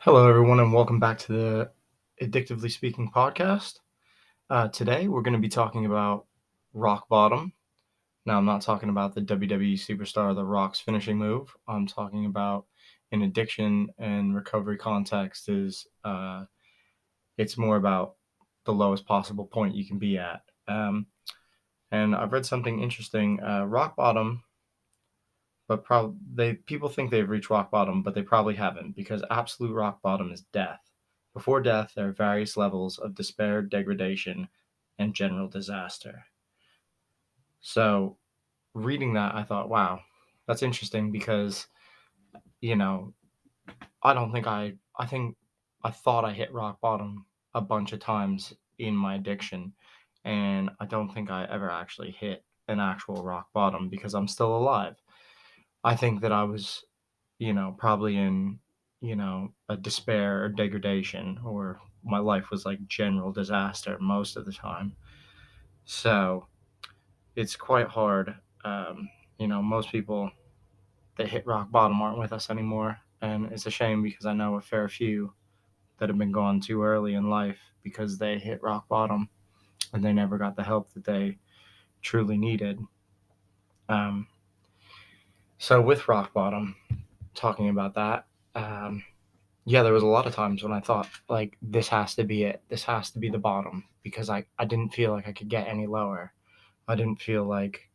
Hello, everyone, and welcome back to the Addictively Speaking podcast. Today, we're going to be talking about rock bottom. Now, I'm not talking about the WWE superstar The Rock's finishing move. I'm talking about an addiction and recovery context. It's more about the lowest possible point you can be at. And I've read something interesting. Rock bottom, but people think they've reached rock bottom, but they probably haven't, because absolute rock bottom is death. Before death, there are various levels of despair, degradation, and general disaster. So, reading that, I thought, wow, that's interesting because, you know, I don't think I think I thought I hit rock bottom a bunch of times in my addiction, and I don't think I ever actually hit an actual rock bottom because I'm still alive. I think that I was, probably in, a despair or degradation, or my life was like general disaster most of the time. So it's quite hard. Most people that hit rock bottom aren't with us anymore. And it's a shame because I know a fair few that have been gone too early in life because they hit rock bottom and they never got the help that they truly needed. Um, so with rock bottom, talking about that, um, yeah, there was a lot of times when I thought, like, this has to be it. This has to be the bottom because I didn't feel like I could get any lower. I didn't feel like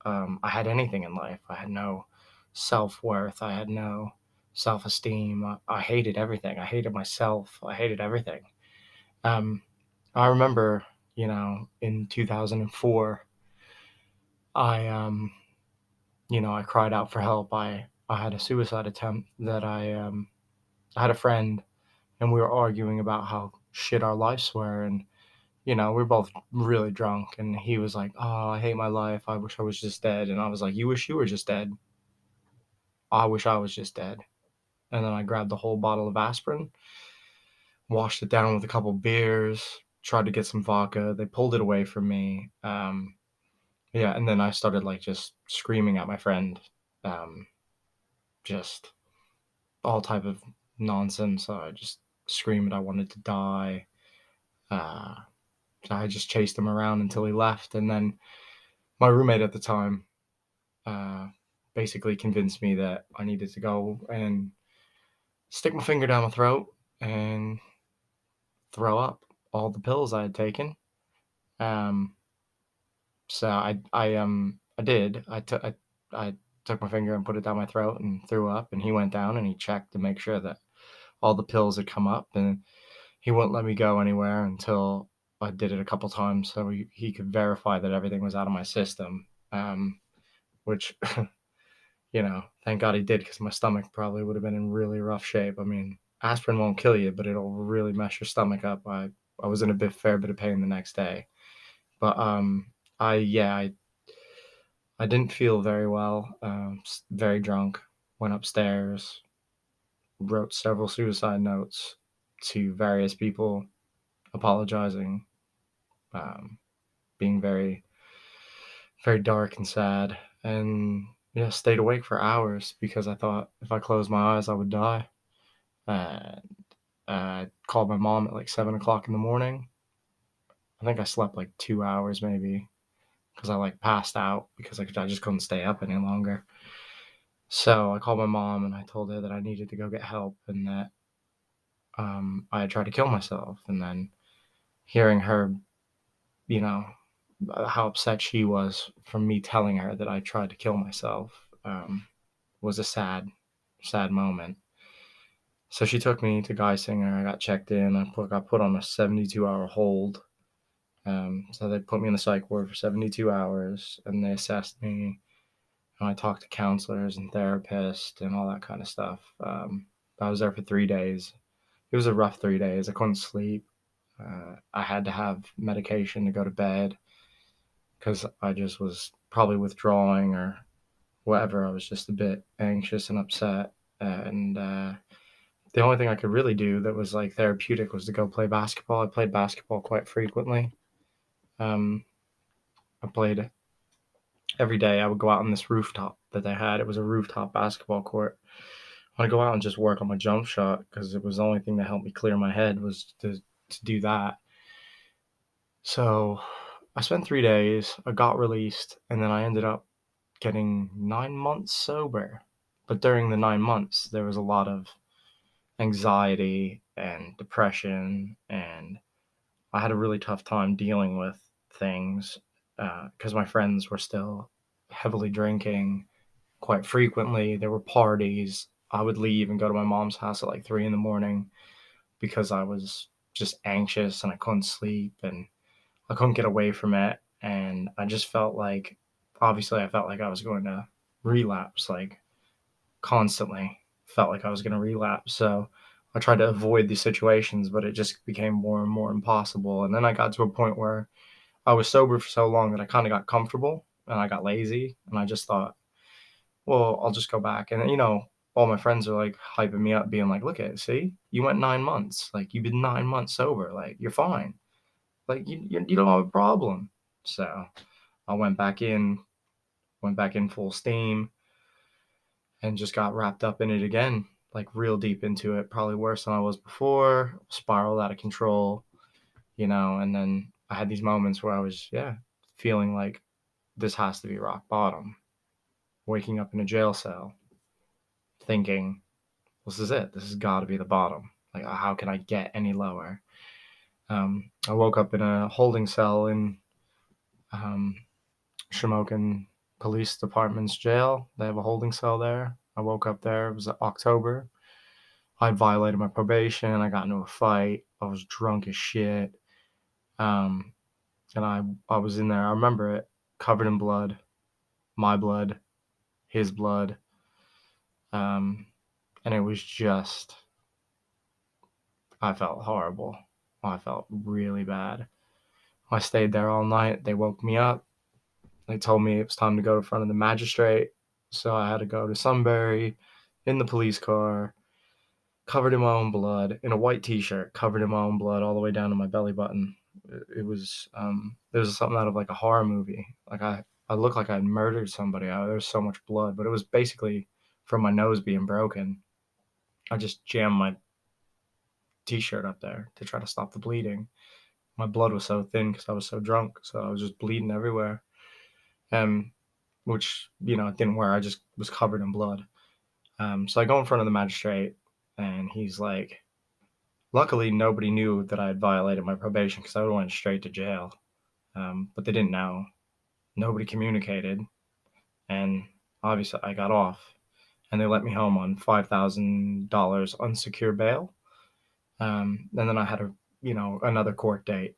I had anything in life. I had no self worth. I had no self esteem. I hated everything. I hated myself. I hated everything. Um, I remember, in 2004, I, I cried out for help. I had a suicide attempt that I had a friend, and we were arguing about how shit our lives were. And, we were both really drunk. And he was like, "Oh, I hate my life. I wish I was just dead." And I was like, "You wish you were just dead. I wish I was just dead." And then I grabbed the whole bottle of aspirin, washed it down with a couple beers, tried to get some vodka. They pulled it away from me. Yeah, and then I started like just screaming at my friend, um, just all type of nonsense. I just screamed I wanted to die. Uh, I just chased him around until he left, and then my roommate at the time uh, basically convinced me that I needed to go and stick my finger down my throat and throw up all the pills I had taken. Um, so I did. I took my finger and put it down my throat and threw up. And he went down and he checked to make sure that all the pills had come up. And he wouldn't let me go anywhere until I did it a couple times, so he could verify that everything was out of my system. Which thank God he did, because my stomach probably would have been in really rough shape. I mean, aspirin won't kill you, but it'll really mess your stomach up. I was in a fair bit of pain the next day. But I didn't feel very well. Very drunk. Went upstairs, wrote several suicide notes to various people, apologizing, um, being very, very dark and sad, and yeah, stayed awake for hours because I thought if I closed my eyes, I would die. And I called my mom at like 7 o'clock in the morning. I think I slept like 2 hours maybe because I like passed out because I just couldn't stay up any longer. So I called my mom and I told her that I needed to go get help and that I had tried to kill myself. And then hearing her, you know, how upset she was from me telling her that I tried to kill myself, was a sad, sad moment. So she took me to Geisinger. I got checked in. Got put on a 72-hour hold. So they put me in the psych ward for 72 hours, and they assessed me. And I talked to counselors and therapists and all that kind of stuff. I was there for 3 days. It was a rough 3 days. I couldn't sleep. I had to have medication to go to bed because I just was probably withdrawing or whatever. I was just a bit anxious and upset. And the only thing I could really do that was like therapeutic was to go play basketball. I played basketball quite frequently. Um, I played every day. I would go out on this rooftop that they had. It was a rooftop basketball court I'm gonna go out and just work on my jump shot because it was the only thing that helped me clear my head was to do that. So I spent 3 days. I got released, and then I ended up getting 9 months sober. But during the 9 months, there was a lot of anxiety and depression, and I had a really tough time dealing with things because my friends were still heavily drinking quite frequently. There were parties. I would leave and go to my mom's house at like 3 in the morning because I was just anxious and I couldn't sleep and I couldn't get away from it. And I just felt like, obviously, I felt like I was going to relapse, like constantly felt like I was going to relapse. So I tried to avoid these situations, but it just became more and more impossible. And then I got to a point where I was sober for so long that I kind of got comfortable and I got lazy. And I just thought, well, I'll just go back. And, all my friends are like hyping me up, being like, look at it, see, you went 9 months. Like, you've been 9 months sober. Like, you're fine. Like, you don't have a problem. So I went back in full steam and just got wrapped up in it again, like real deep into it, probably worse than I was before, spiraled out of control, and then I had these moments where I was, yeah, feeling like this has to be rock bottom, waking up in a jail cell, thinking, this is it. This has got to be the bottom. Like, how can I get any lower? I woke up in a holding cell in um, Shamokin Police Department's jail. They have a holding cell there. I woke up there. It was October. I violated my probation. I got into a fight. I was drunk as shit. Um, and I was in there. I remember it, covered in blood, my blood, his blood. Um, and it was just, I felt horrible. I felt really bad. I stayed there all night. They woke me up. They told me it was time to go in front of the magistrate. So I had to go to Sunbury in the police car, covered in my own blood, in a white t-shirt, covered in my own blood all the way down to my belly button. It was something out of like a horror movie. Like I looked like I'd murdered somebody. There was so much blood, but it was basically from my nose being broken. I just jammed my t-shirt up there to try to stop the bleeding. My blood was so thin because I was so drunk, so I was just bleeding everywhere. Um, which it didn't work. I just was covered in blood. So I go in front of the magistrate, and he's like, luckily, nobody knew that I had violated my probation because I would have went straight to jail. But they didn't know. Nobody communicated, and obviously I got off, and they let me home on $5,000 unsecured bail. And then I had another court date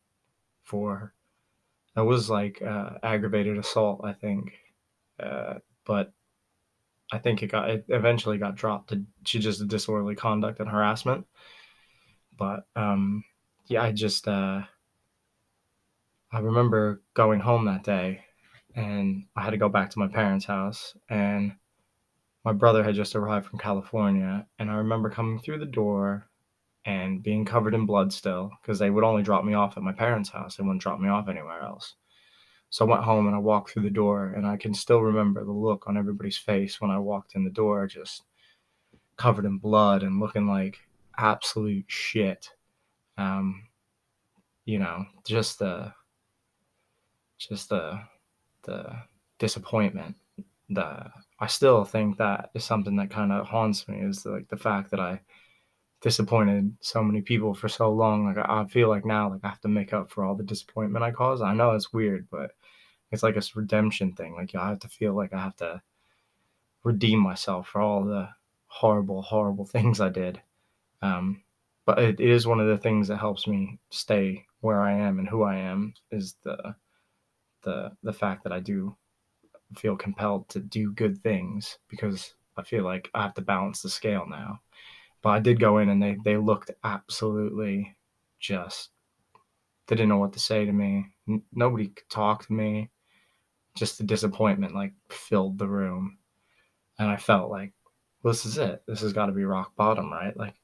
for it was like aggravated assault, I think, but I think it eventually got dropped to just disorderly conduct and harassment. But yeah, I remember going home that day, and I had to go back to my parents' house, and my brother had just arrived from California, and I remember coming through the door and being covered in blood still because they would only drop me off at my parents' house. They wouldn't drop me off anywhere else. So I went home and I walked through the door, and I can still remember the look on everybody's face when I walked in the door, just covered in blood and looking like absolute shit. Um, just the the disappointment. The I still think that is something that kind of haunts me, is like the fact that I disappointed so many people for so long. Like I feel like now, like I have to make up for all the disappointment I caused. I know it's weird, but it's like a redemption thing. Like I have to feel like I have to redeem myself for all the horrible, horrible things I did. Um, but it is one of the things that helps me stay where I am and who I am, is the fact that I do feel compelled to do good things, because I feel like I have to balance the scale now. But I did go in, and they looked absolutely just, they didn't know what to say to me. Nobody could talk to me. Just the disappointment like filled the room. And I felt like, well, this is it. This has got to be rock bottom, right? Like,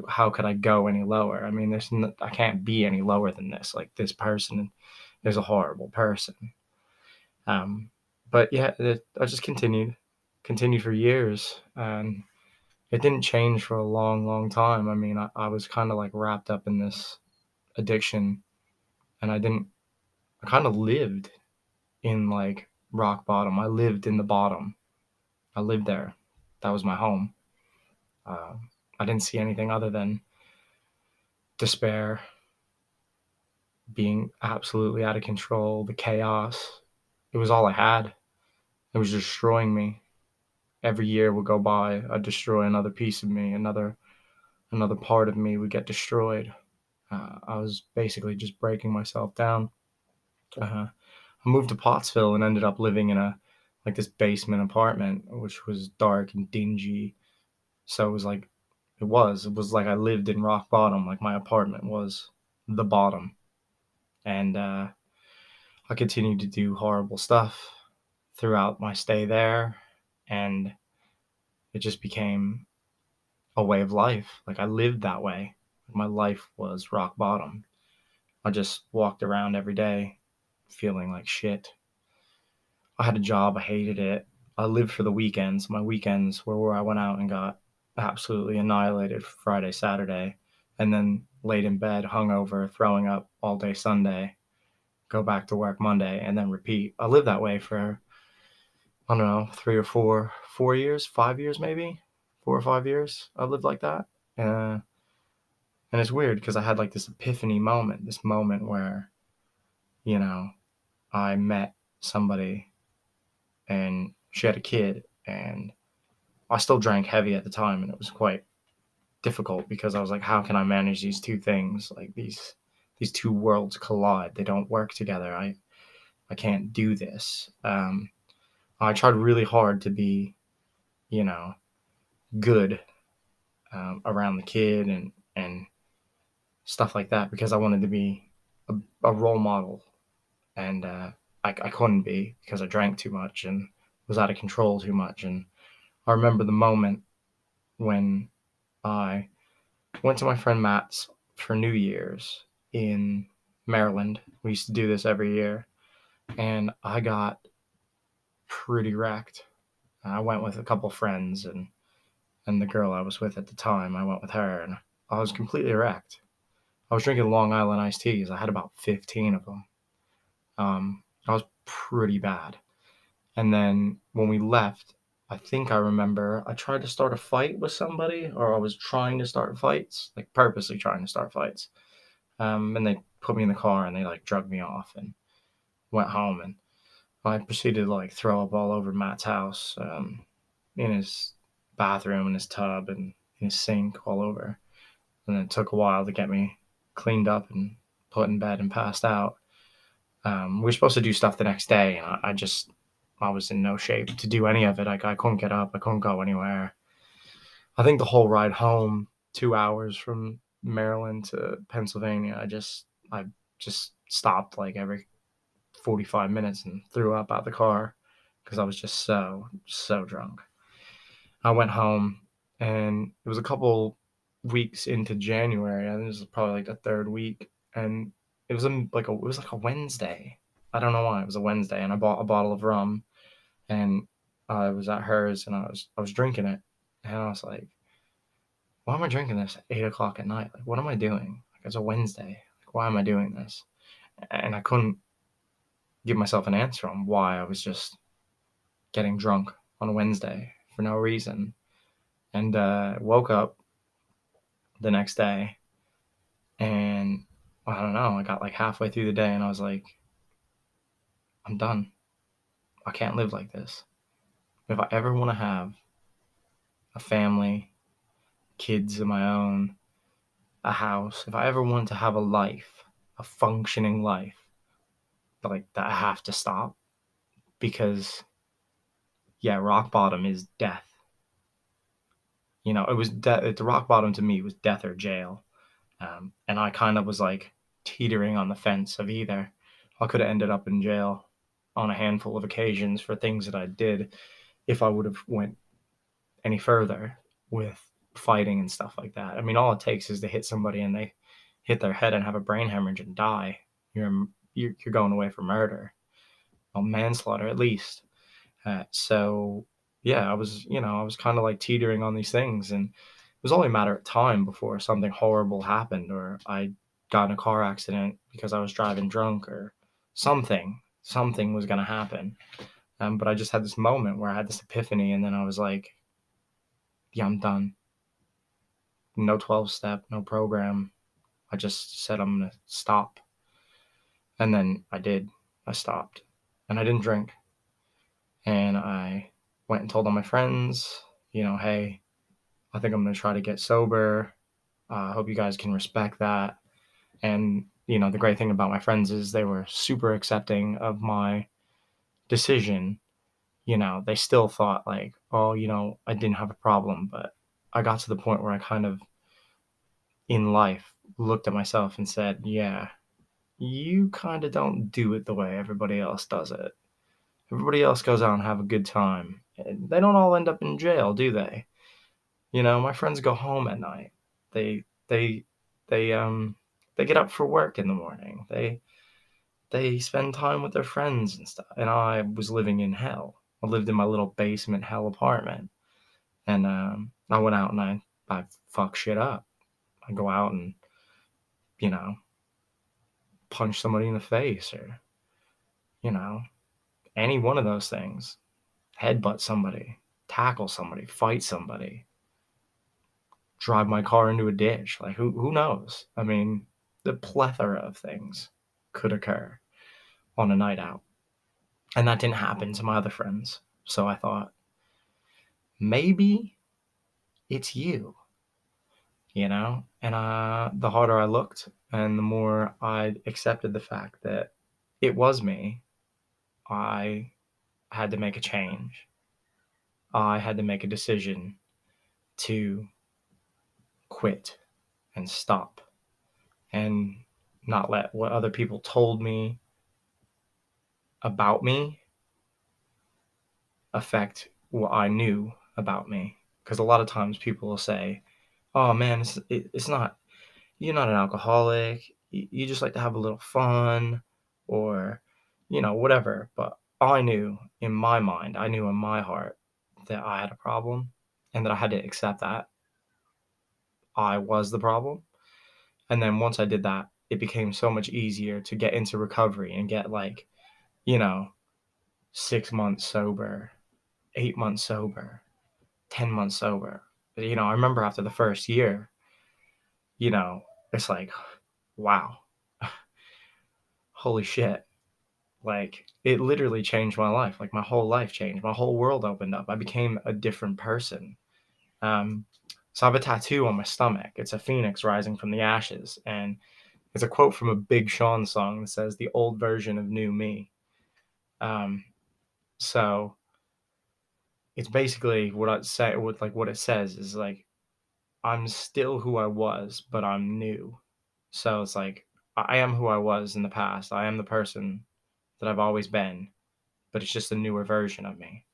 how could I go any lower? I mean, I can't be any lower than this. Like, this person is a horrible person. Um, but yeah, I just continued for years. it didn't change for a long, long time. I mean, I was kind of like wrapped up in this addiction, and I kind of lived in like rock bottom. I lived in the bottom. I lived there. That was my home. Uh, I didn't see anything other than despair, being absolutely out of control, the chaos. It was all I had. It was destroying me. Every year would go by, I'd destroy another piece of me, another part of me would get destroyed. I was basically just breaking myself down. I moved to Pottsville and ended up living in a like this basement apartment, which was dark and dingy. So it was like I lived in rock bottom. Like my apartment was the bottom, and I continued to do horrible stuff throughout my stay there, and it just became a way of life. Like I lived that way. My life was rock bottom. I just walked around every day feeling like shit. I had a job, I hated it. I lived for the weekends. My weekends were where I went out and got absolutely annihilated Friday, Saturday, and then laid in bed, hungover, throwing up all day Sunday, go back to work Monday, and then repeat. I lived that way for, I don't know, 3 or 4 years, 5 years maybe, 4 or 5 years. I lived like that. Uh, and it's weird because I had like this epiphany moment, this moment where, you know, I met somebody and she had a kid, and I still drank heavy at the time, and it was quite difficult because I was like, how can I manage these two things? Like these two worlds collide. They don't work together. I can't do this. I tried really hard to be, you know, good around the kid and stuff like that because I wanted to be a role model, and I couldn't be because I drank too much and was out of control too much. And I remember the moment when I went to my friend Matt's for New Year's in Maryland. We used to do this every year, and I got pretty wrecked. I went with a couple friends and the girl I was with at the time. I went with her, and I was completely wrecked. I was drinking Long Island iced teas. I had about 15 of them. I was pretty bad. And then when we left, I think I remember I tried to start a fight with somebody, or I was trying to start fights, like purposely trying to start fights. And they put me in the car and they like drugged me off and went home. And I proceeded to like throw up all over Matt's house, in his bathroom, in his tub, and in his sink, all over. And it took a while to get me cleaned up and put in bed and passed out. We were supposed to do stuff the next day, and I was in no shape to do any of it. I couldn't get up, I couldn't go anywhere. I think the whole ride home, 2 hours from Maryland to Pennsylvania, I just stopped like every 45 minutes and threw up out the car because I was just so drunk. I went home, and it was a couple weeks into January. I think it was probably like the third week, and it was like a Wednesday. I don't know why it was a Wednesday, and I bought a bottle of rum, and I was at hers, and I was drinking it, and I was like, why am I drinking this at 8 o'clock at night? Like, what am I doing? Like, it's a Wednesday. Like, why am I doing this? And I couldn't give myself an answer on why I was just getting drunk on a Wednesday for no reason. And woke up the next day, and I don't know. I got like halfway through the day, and I was like, I'm done. I can't live like this. If I ever want to have a family, kids of my own, a house, if I ever want to have a life, a functioning life, like that, I have to stop because, yeah, rock bottom is death. It was death. The rock bottom to me was death or jail. And I kind of was like teetering on the fence of either. I could have ended up in jail on a handful of occasions for things that I did if I would have went any further with fighting and stuff like that. I mean, all it takes is to hit somebody and they hit their head and have a brain hemorrhage and die. You're going away for murder, or manslaughter at least. So yeah, I was kind of like teetering on these things, and it was only a matter of time before something horrible happened, or I got in a car accident because I was driving drunk, or something was going to happen. But I just had this moment where I had this epiphany, and then I was like, yeah, I'm done. No 12 step, no program. I just said I'm going to stop. And then I did. I stopped. And I didn't drink. And I went and told all my friends, hey, I think I'm going to try to get sober. I hope you guys can respect that. And, the great thing about my friends is they were super accepting of my decision. They still thought like, oh, I didn't have a problem. But I got to the point where I kind of, in life, looked at myself and said, yeah, you kind of don't do it the way everybody else does it. Everybody else goes out and have a good time. And they don't all end up in jail, do they? My friends go home at night. They they they get up for work in the morning. They spend time with their friends and stuff. And I was living in hell. I lived in my little basement hell apartment. And I went out and I fuck shit up. I go out and, you know, punch somebody in the face, or, you know, any one of those things. Headbutt somebody, tackle somebody, fight somebody, drive my car into a ditch. Like who knows? I mean, the plethora of things could occur on a night out. And that didn't happen to my other friends. So I thought, maybe it's you, And the harder I looked and the more I accepted the fact that it was me, I had to make a change. I had to make a decision to quit and stop and not let what other people told me about me affect what I knew about me. Because a lot of times people will say, oh man, it's not, you're not an alcoholic. You just like to have a little fun, or, whatever. But I knew in my mind, I knew in my heart that I had a problem, and that I had to accept that I was the problem. And then once I did that, it became so much easier to get into recovery and get like, you know, 6 months sober, 8 months sober, 10 months sober. I remember after the first year, you know, it's like, wow, holy shit. Like, it literally changed my life. Like, my whole life changed. My whole world opened up. I became a different person. Um, so I have a tattoo on my stomach. It's a phoenix rising from the ashes. And it's a quote from a Big Sean song that says, the old version of new me. Um, so it's basically what I'd say, what it says is like, I'm still who I was, but I'm new. So it's like, I am who I was in the past. I am the person that I've always been, but it's just a newer version of me.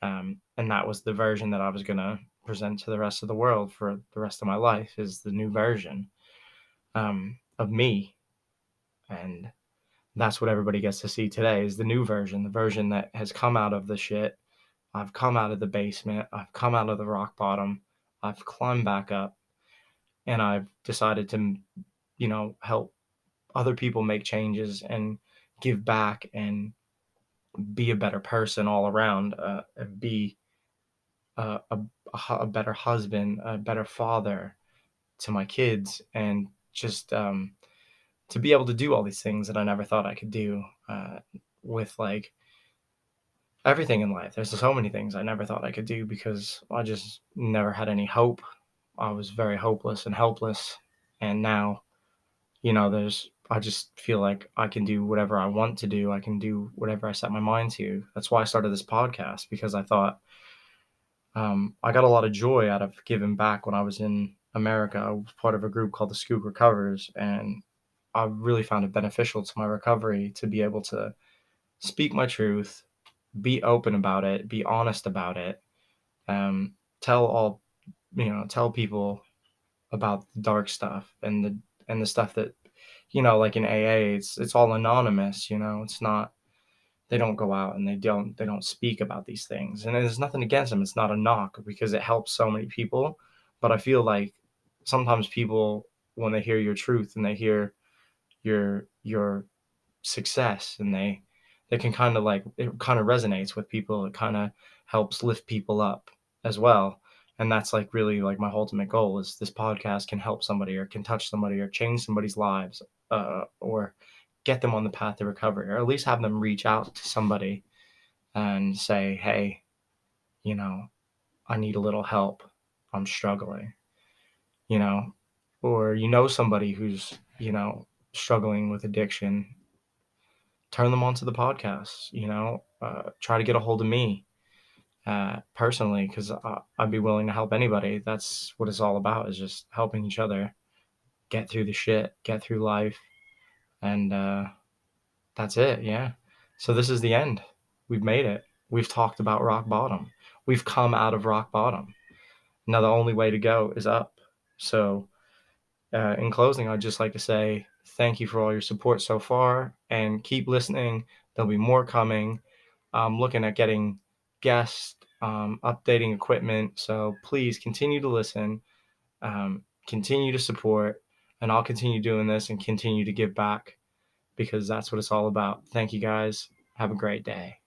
And that was the version that I was going to present to the rest of the world for the rest of my life, is the new version of me. And that's what everybody gets to see today, is the new version, the version that has come out of the shit. I've come out of the basement. I've come out of the rock bottom. I've climbed back up, and I've decided to, help other people make changes and give back and be a better person all around, and be a, a better husband, a better father to my kids, and just to be able to do all these things that I never thought I could do, with like everything in life. There's so many things I never thought I could do because I just never had any hope. I was very hopeless and helpless. And now, I just feel like I can do whatever I want to do. I can do whatever I set my mind to. That's why I started this podcast, because I thought, I got a lot of joy out of giving back when I was in America. I was part of a group called the Skook Recovers, and I really found it beneficial to my recovery to be able to speak my truth, be open about it, be honest about it, um, tell people about the dark stuff, and the stuff that, like in AA, it's all anonymous. It's not they don't go out and they don't speak about these things. And there's nothing against them. It's not a knock because it helps so many people. But I feel like sometimes people, when they hear your truth and they hear your success, and they can kind of like, it kind of resonates with people. It kind of helps lift people up as well. And that's like really like my ultimate goal is this podcast can help somebody or can touch somebody or change somebody's lives, or get them on the path to recovery, or at least have them reach out to somebody and say, hey, you know, I need a little help. I'm struggling, you know, or somebody who's, struggling with addiction, turn them onto the podcast, try to get a hold of me personally, because I'd be willing to help anybody. That's what it's all about, is just helping each other get through the shit, get through life. And that's it. Yeah. So this is the end. We've made it. We've talked about rock bottom. We've come out of rock bottom. Now the only way to go is up. So in closing, I'd just like to say thank you for all your support so far, and keep listening. There'll be more coming. I'm looking at getting guests, updating equipment. So please continue to listen, continue to support, and I'll continue doing this and continue to give back, because that's what it's all about. Thank you guys. Have a great day.